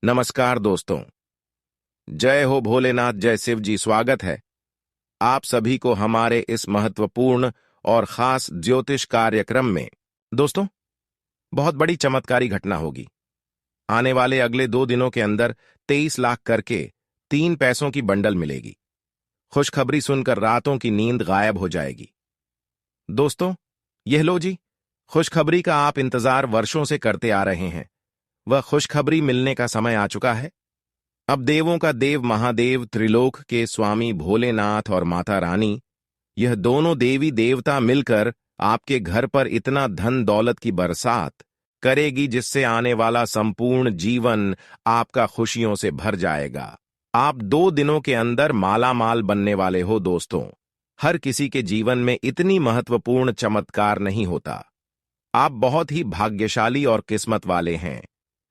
नमस्कार दोस्तों। जय हो भोलेनाथ, जय शिव जी। स्वागत है आप सभी को हमारे इस महत्वपूर्ण और खास ज्योतिष कार्यक्रम में। दोस्तों, बहुत बड़ी चमत्कारी घटना होगी। आने वाले अगले 2 दिनों के अंदर 23 लाख करके 3 पैसों की बंडल मिलेगी। खुशखबरी सुनकर रातों की नींद गायब हो जाएगी। दोस्तों, यह लो जी, खुशखबरी का आप इंतजार वर्षों से करते आ रहे हैं। वह खुशखबरी मिलने का समय आ चुका है। अब देवों का देव महादेव, त्रिलोक के स्वामी भोलेनाथ और माता रानी, यह दोनों देवी देवता मिलकर आपके घर पर इतना धन दौलत की बरसात करेगी जिससे आने वाला संपूर्ण जीवन आपका खुशियों से भर जाएगा। आप 2 दिनों के अंदर माला माल बनने वाले हो। दोस्तों, हर किसी के जीवन में इतनी महत्वपूर्ण चमत्कार नहीं होता। आप बहुत ही भाग्यशाली और किस्मत वाले हैं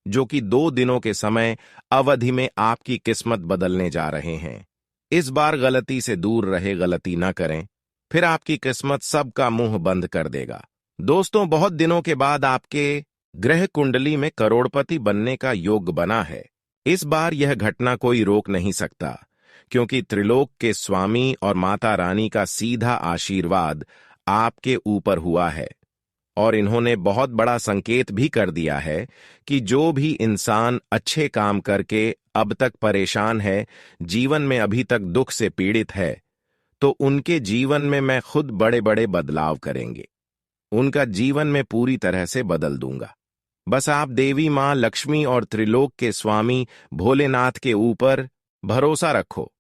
जो कि 2 दिनों के समय अवधि में आपकी किस्मत बदलने जा रहे हैं। इस बार गलती से दूर रहे, गलती ना करें, फिर आपकी किस्मत सबका मुंह बंद कर देगा। दोस्तों, बहुत दिनों के बाद आपके ग्रह कुंडली में करोड़पति बनने का योग बना है। इस बार यह घटना कोई रोक नहीं सकता, क्योंकि त्रिलोक के स्वामी और माता रानी का सीधा आशीर्वाद आपके ऊपर हुआ है और इन्होंने बहुत बड़ा संकेत भी कर दिया है कि जो भी इंसान अच्छे काम करके अब तक परेशान है, जीवन में अभी तक दुख से पीड़ित है, तो उनके जीवन में मैं खुद बड़े बड़े बदलाव करेंगे। उनका जीवन में पूरी तरह से बदल दूंगा। बस आप देवी मां लक्ष्मी और त्रिलोक के स्वामी भोलेनाथ के ऊपर भरोसा रखो।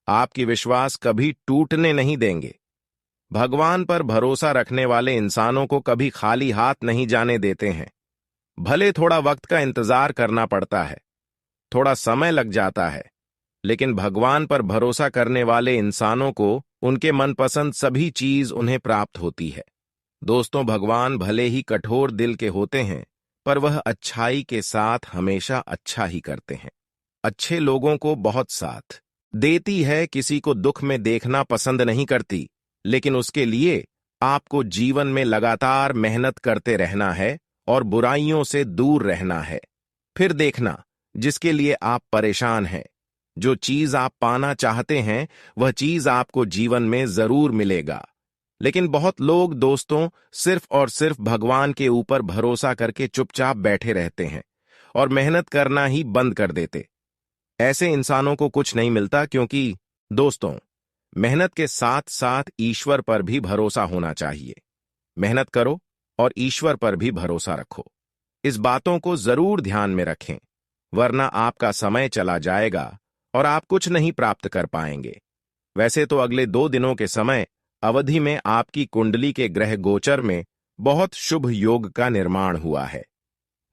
आपकी विश्वास कभी टूटने नहीं देंगे। भगवान पर भरोसा रखने वाले इंसानों को कभी खाली हाथ नहीं जाने देते हैं। भले थोड़ा वक्त का इंतजार करना पड़ता है, थोड़ा समय लग जाता है, लेकिन भगवान पर भरोसा करने वाले इंसानों को उनके मनपसंद सभी चीज उन्हें प्राप्त होती है। दोस्तों, भगवान भले ही कठोर दिल के होते हैं, पर वह अच्छाई के साथ हमेशा अच्छा ही करते हैं। अच्छे लोगों को बहुत साथ देती है, किसी को दुख में देखना पसंद नहीं करती, लेकिन उसके लिए आपको जीवन में लगातार मेहनत करते रहना है और बुराइयों से दूर रहना है। फिर देखना, जिसके लिए आप परेशान हैं, जो चीज आप पाना चाहते हैं, वह चीज आपको जीवन में जरूर मिलेगा। लेकिन बहुत लोग दोस्तों सिर्फ और सिर्फ भगवान के ऊपर भरोसा करके चुपचाप बैठे रहते हैं और मेहनत करना ही बंद कर देते। ऐसे इंसानों को कुछ नहीं मिलता, क्योंकि दोस्तों, मेहनत के साथ साथ ईश्वर पर भी भरोसा होना चाहिए। मेहनत करो और ईश्वर पर भी भरोसा रखो। इस बातों को जरूर ध्यान में रखें, वरना आपका समय चला जाएगा और आप कुछ नहीं प्राप्त कर पाएंगे। वैसे तो अगले 2 दिनों के समय अवधि में आपकी कुंडली के ग्रह गोचर में बहुत शुभ योग का निर्माण हुआ है।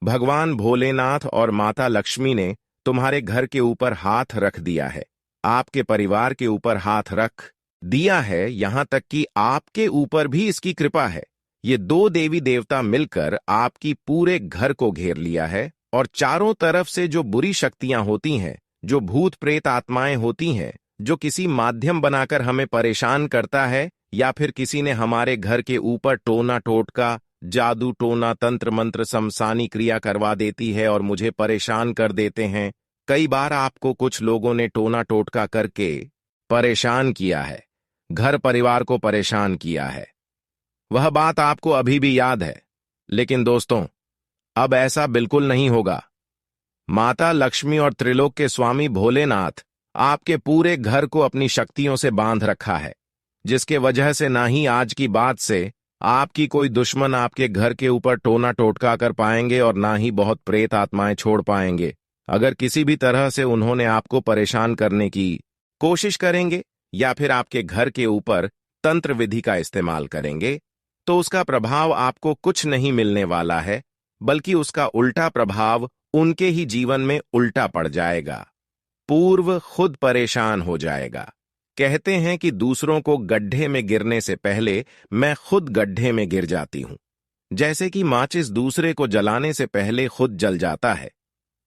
भगवान भोलेनाथ और माता लक्ष्मी ने तुम्हारे घर के ऊपर हाथ रख दिया है, आपके परिवार के ऊपर हाथ रख दिया है, यहां तक कि आपके ऊपर भी इसकी कृपा है। ये 2 देवी देवता मिलकर आपकी पूरे घर को घेर लिया है और चारों तरफ से जो बुरी शक्तियां होती हैं, जो भूत प्रेत आत्माएं होती हैं, जो किसी माध्यम बनाकर हमें परेशान करता है, या फिर किसी ने हमारे घर के ऊपर टोना टोटका, जादू टोना, तंत्र मंत्र, शमशानी क्रिया करवा देती है और मुझे परेशान कर देते हैं। कई बार आपको कुछ लोगों ने टोना टोटका करके परेशान किया है, घर परिवार को परेशान किया है। वह बात आपको अभी भी याद है, लेकिन दोस्तों, अब ऐसा बिल्कुल नहीं होगा। माता लक्ष्मी और त्रिलोक के स्वामी भोलेनाथ आपके पूरे घर को अपनी शक्तियों से बांध रखा है, जिसके वजह से ना ही आज की बात से आपकी कोई दुश्मन आपके घर के ऊपर टोना टोटका कर पाएंगे और ना ही बहुत प्रेत आत्माएं छोड़ पाएंगे। अगर किसी भी तरह से उन्होंने आपको परेशान करने की कोशिश करेंगे या फिर आपके घर के ऊपर तंत्र विधि का इस्तेमाल करेंगे, तो उसका प्रभाव आपको कुछ नहीं मिलने वाला है, बल्कि उसका उल्टा प्रभाव उनके ही जीवन में उल्टा पड़ जाएगा। पूर्व खुद परेशान हो जाएगा। कहते हैं कि दूसरों को गड्ढे में गिरने से पहले मैं खुद गड्ढे में गिर जाती हूं। जैसे कि माचिस दूसरे को जलाने से पहले खुद जल जाता है,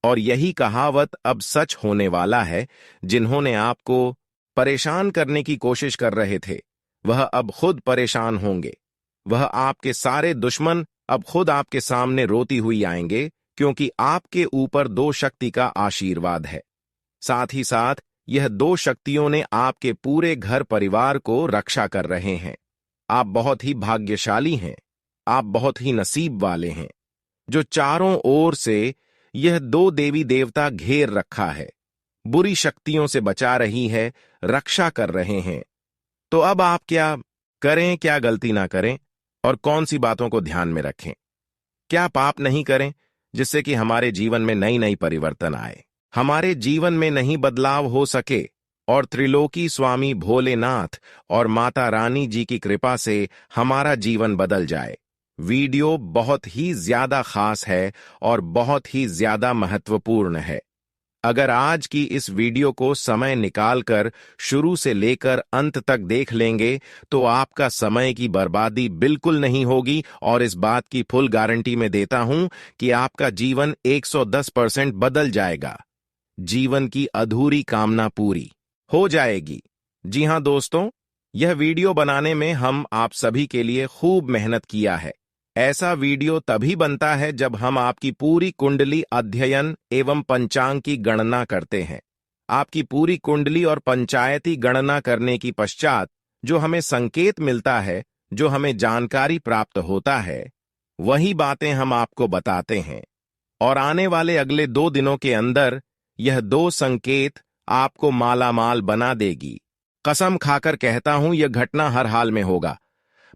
और यही कहावत अब सच होने वाला है। जिन्होंने आपको परेशान करने की कोशिश कर रहे थे, वह अब खुद परेशान होंगे। वह आपके सारे दुश्मन अब खुद आपके सामने रोती हुई आएंगे, क्योंकि आपके ऊपर दो शक्ति का आशीर्वाद है। साथ ही साथ यह दो शक्तियों ने आपके पूरे घर परिवार को रक्षा कर रहे हैं। आप बहुत ही भाग्यशाली हैं। आप बहुत ही नसीब वाले हैं, जो चारों ओर से यह दो देवी देवता घेर रखा है, बुरी शक्तियों से बचा रही है, रक्षा कर रहे हैं। तो अब आप क्या करें, क्या गलती ना करें और कौन सी बातों को ध्यान में रखें? क्या पाप नहीं करें जिससे कि हमारे जीवन में नई नई परिवर्तन आए, हमारे जीवन में नहीं बदलाव हो सके और त्रिलोकी स्वामी भोलेनाथ और माता रानी जी की कृपा से हमारा जीवन बदल जाए। वीडियो बहुत ही ज्यादा खास है और बहुत ही ज्यादा महत्वपूर्ण है। अगर आज की इस वीडियो को समय निकालकर शुरू से लेकर अंत तक देख लेंगे तो आपका समय की बर्बादी बिल्कुल नहीं होगी और इस बात की फुल गारंटी मैं देता हूं कि आपका जीवन 110% बदल जाएगा। जीवन की अधूरी कामना पूरी हो जाएगी। जी हां दोस्तों, यह वीडियो बनाने में हम आप सभी के लिए खूब मेहनत किया है। ऐसा वीडियो तभी बनता है जब हम आपकी पूरी कुंडली अध्ययन एवं पंचांग की गणना करते हैं। आपकी पूरी कुंडली और पंचायती गणना करने की पश्चात जो हमें संकेत मिलता है, जो हमें जानकारी प्राप्त होता है, वही बातें हम आपको बताते हैं। और आने वाले अगले 2 दिनों के अंदर यह 2 संकेत आपको मालामाल बना देगी। कसम खाकर कहता हूं, यह घटना हर हाल में होगा।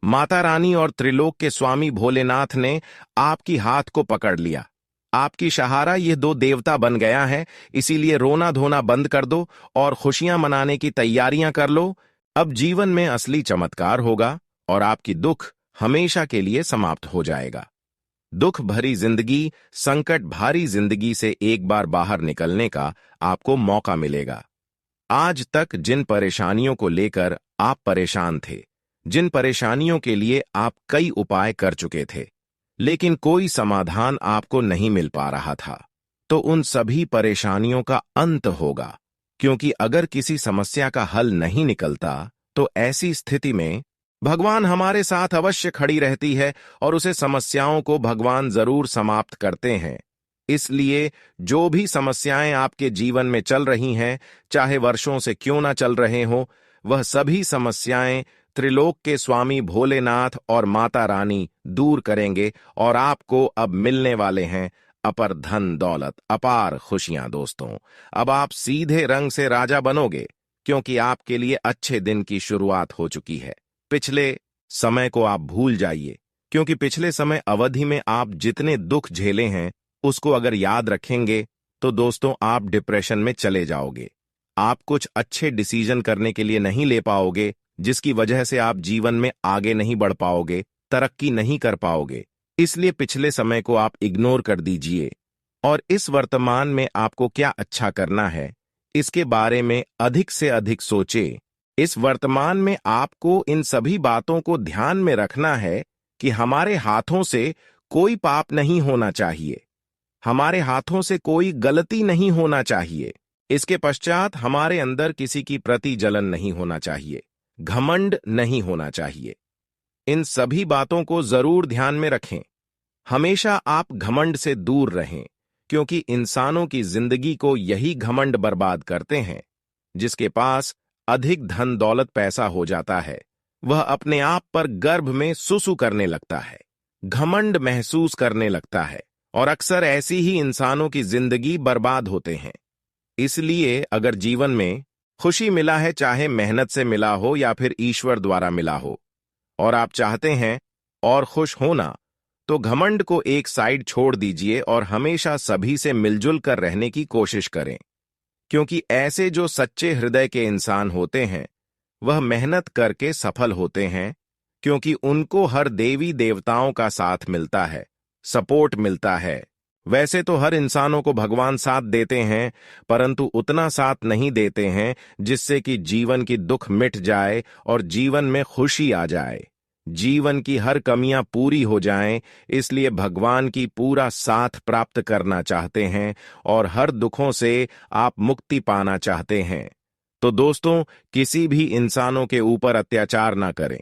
माता रानी और त्रिलोक के स्वामी भोलेनाथ ने आपकी हाथ को पकड़ लिया। आपकी सहारा ये 2 देवता बन गया है, इसीलिए रोना धोना बंद कर दो और खुशियां मनाने की तैयारियां कर लो। अब जीवन में असली चमत्कार होगा और आपकी दुख हमेशा के लिए समाप्त हो जाएगा। दुख भरी जिंदगी, संकट भारी जिंदगी से एक बार बाहर निकलने का आपको मौका मिलेगा। आज तक जिन परेशानियों को लेकर आप परेशान थे, जिन परेशानियों के लिए आप कई उपाय कर चुके थे, लेकिन कोई समाधान आपको नहीं मिल पा रहा था, तो उन सभी परेशानियों का अंत होगा। क्योंकि अगर किसी समस्या का हल नहीं निकलता तो ऐसी स्थिति में भगवान हमारे साथ अवश्य खड़ी रहती है और उसे समस्याओं को भगवान जरूर समाप्त करते हैं। इसलिए जो भी समस्याएं आपके जीवन में चल रही हैं, चाहे वर्षों से क्यों ना चल रहे हों, वह सभी समस्याएं त्रिलोक के स्वामी भोलेनाथ और माता रानी दूर करेंगे और आपको अब मिलने वाले हैं अपर धन दौलत, अपार खुशियां। दोस्तों, अब आप सीधे रंग से राजा बनोगे, क्योंकि आपके लिए अच्छे दिन की शुरुआत हो चुकी है। पिछले समय को आप भूल जाइए, क्योंकि पिछले समय अवधि में आप जितने दुख झेले हैं उसको अगर याद रखेंगे तो दोस्तों आप डिप्रेशन में चले जाओगे। आप कुछ अच्छे डिसीजन करने के लिए नहीं ले पाओगे, जिसकी वजह से आप जीवन में आगे नहीं बढ़ पाओगे, तरक्की नहीं कर पाओगे। इसलिए पिछले समय को आप इग्नोर कर दीजिए और इस वर्तमान में आपको क्या अच्छा करना है, इसके बारे में अधिक से अधिक सोचें। इस वर्तमान में आपको इन सभी बातों को ध्यान में रखना है कि हमारे हाथों से कोई पाप नहीं होना चाहिए, हमारे हाथों से कोई गलती नहीं होना चाहिए। इसके पश्चात हमारे अंदर किसी की प्रति जलन नहीं होना चाहिए, घमंड नहीं होना चाहिए। इन सभी बातों को जरूर ध्यान में रखें। हमेशा आप घमंड से दूर रहें, क्योंकि इंसानों की जिंदगी को यही घमंड बर्बाद करते हैं। जिसके पास अधिक धन दौलत पैसा हो जाता है, वह अपने आप पर गर्भ में सुसु करने लगता है, घमंड महसूस करने लगता है और अक्सर ऐसी ही इंसानों की जिंदगी बर्बाद होते हैं। इसलिए अगर जीवन में खुशी मिला है, चाहे मेहनत से मिला हो या फिर ईश्वर द्वारा मिला हो, और आप चाहते हैं और खुश होना, तो घमंड को एक साइड छोड़ दीजिए और हमेशा सभी से मिलजुल कर रहने की कोशिश करें। क्योंकि ऐसे जो सच्चे हृदय के इंसान होते हैं, वह मेहनत करके सफल होते हैं, क्योंकि उनको हर देवी देवताओं का साथ मिलता है, सपोर्ट मिलता है। वैसे तो हर इंसानों को भगवान साथ देते हैं, परंतु उतना साथ नहीं देते हैं जिससे कि जीवन की दुख मिट जाए और जीवन में खुशी आ जाए, जीवन की हर कमियां पूरी हो जाएं। इसलिए भगवान की पूरा साथ प्राप्त करना चाहते हैं और हर दुखों से आप मुक्ति पाना चाहते हैं। तो दोस्तों, किसी भी इंसानों के ऊपर अत्याचार ना करें,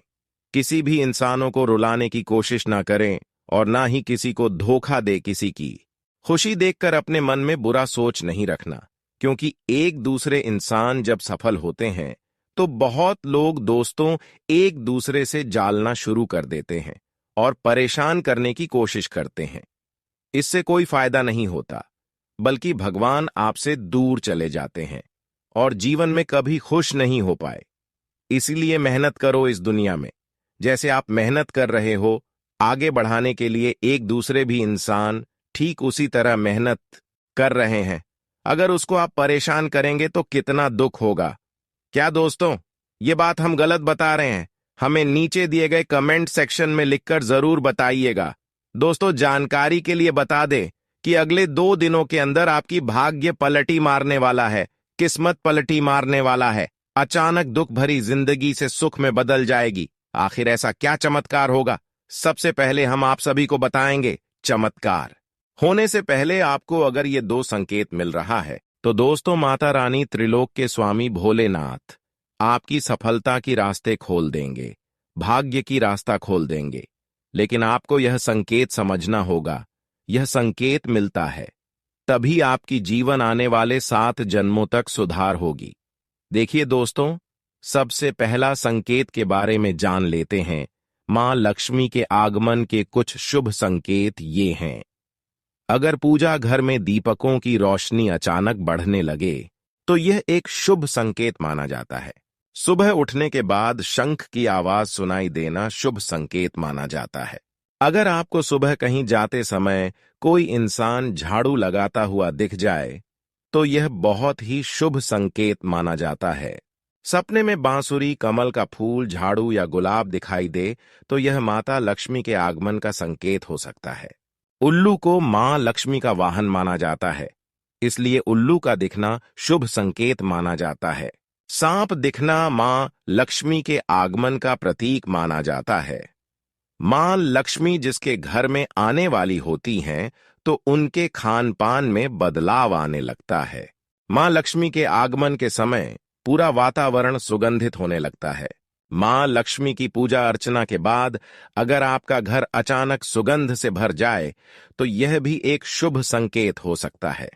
किसी भी इंसानों को रुलाने की कोशिश ना करें और ना ही किसी को धोखा दे किसी की। खुशी देखकर अपने मन में बुरा सोच नहीं रखना, क्योंकि एक दूसरे इंसान जब सफल होते हैं तो बहुत लोग दोस्तों एक दूसरे से जालना शुरू कर देते हैं और परेशान करने की कोशिश करते हैं। इससे कोई फायदा नहीं होता, बल्कि भगवान आपसे दूर चले जाते हैं और जीवन में कभी खुश नहीं हो पाए। इसीलिए मेहनत करो इस दुनिया में, जैसे आप मेहनत कर रहे हो आगे बढ़ाने के लिए, एक दूसरे भी इंसान ठीक उसी तरह मेहनत कर रहे हैं। अगर उसको आप परेशान करेंगे तो कितना दुख होगा। क्या दोस्तों, ये बात हम गलत बता रहे हैं? हमें नीचे दिए गए कमेंट सेक्शन में लिखकर जरूर बताइएगा। दोस्तों, जानकारी के लिए बता दें कि अगले 2 दिनों के अंदर आपकी भाग्य पलटी मारने वाला है, किस्मत पलटी मारने वाला है। अचानक दुख भरी जिंदगी से सुख में बदल जाएगी। आखिर ऐसा क्या चमत्कार होगा? सबसे पहले हम आप सभी को बताएंगे। चमत्कार होने से पहले आपको अगर ये 2 संकेत मिल रहा है तो दोस्तों, माता रानी त्रिलोक के स्वामी भोलेनाथ आपकी सफलता की रास्ते खोल देंगे, भाग्य की रास्ता खोल देंगे। लेकिन आपको यह संकेत समझना होगा। यह संकेत मिलता है तभी आपकी जीवन आने वाले 7 जन्मों तक सुधार होगी। देखिए दोस्तों, सबसे पहला संकेत के बारे में जान लेते हैं। मां लक्ष्मी के आगमन के कुछ शुभ संकेत ये हैं। अगर पूजा घर में दीपकों की रोशनी अचानक बढ़ने लगे तो यह एक शुभ संकेत माना जाता है। सुबह उठने के बाद शंख की आवाज सुनाई देना शुभ संकेत माना जाता है। अगर आपको सुबह कहीं जाते समय कोई इंसान झाड़ू लगाता हुआ दिख जाए तो यह बहुत ही शुभ संकेत माना जाता है। सपने में बांसुरी, कमल का फूल, झाड़ू या गुलाब दिखाई दे तो यह माता लक्ष्मी के आगमन का संकेत हो सकता है। उल्लू को मां लक्ष्मी का वाहन माना जाता है, इसलिए उल्लू का दिखना शुभ संकेत माना जाता है। सांप दिखना मां लक्ष्मी के आगमन का प्रतीक माना जाता है। मां लक्ष्मी जिसके घर में आने वाली होती हैं तो उनके खान पान में बदलाव आने लगता है। मां लक्ष्मी के आगमन के समय पूरा वातावरण सुगंधित होने लगता है। मां लक्ष्मी की पूजा अर्चना के बाद अगर आपका घर अचानक सुगंध से भर जाए तो यह भी एक शुभ संकेत हो सकता है।